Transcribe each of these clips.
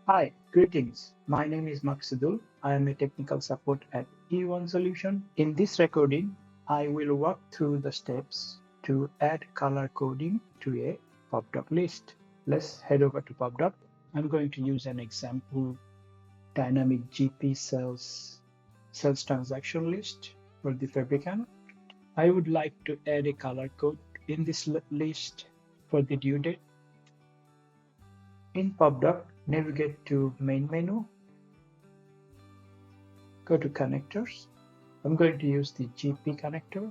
Hi, greetings. My name is Maksudul. I am a technical support at E1 Solution. In this recording, I will walk through the steps to add color coding to a Popdock list. Let's head over to Popdock. I'm going to use an example dynamic GP sales transaction list for the Fabricant. I would like to add a color code in this list for the due date. In Popdock, navigate to main menu, go to connectors. I'm going to use the GP connector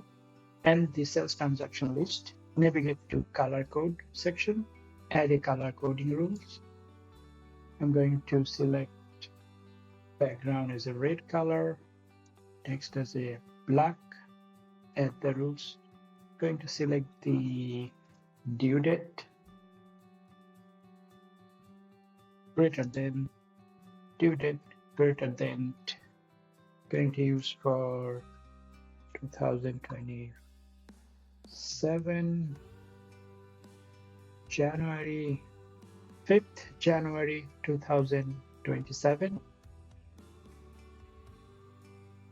and the sales transaction list. Navigate to color code section, add a color coding rules. I'm going to select background as a red color, text as a black, add the rules. Going to select the due date greater than due date greater than going to use for 2027 January 5th January 2027.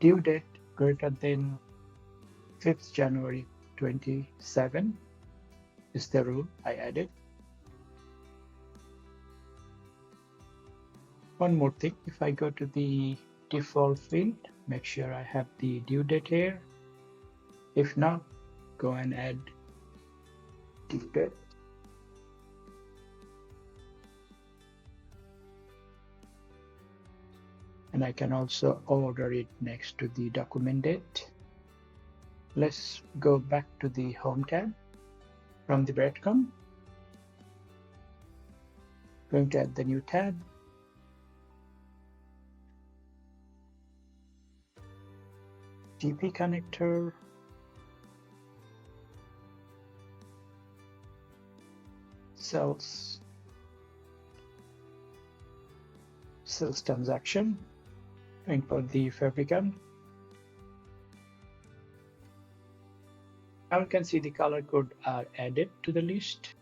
Due date greater than 5th January 27 is the rule I added. One more thing, if I go to the default field, make sure I have the due date here. If not, go and add due date. And I can also order it next to the document date. Let's go back to the home tab from the breadcrumb. Going to add the new tab. GP connector. Sales transaction. Going for the Fabricant. Now you can see the color code are added to the list.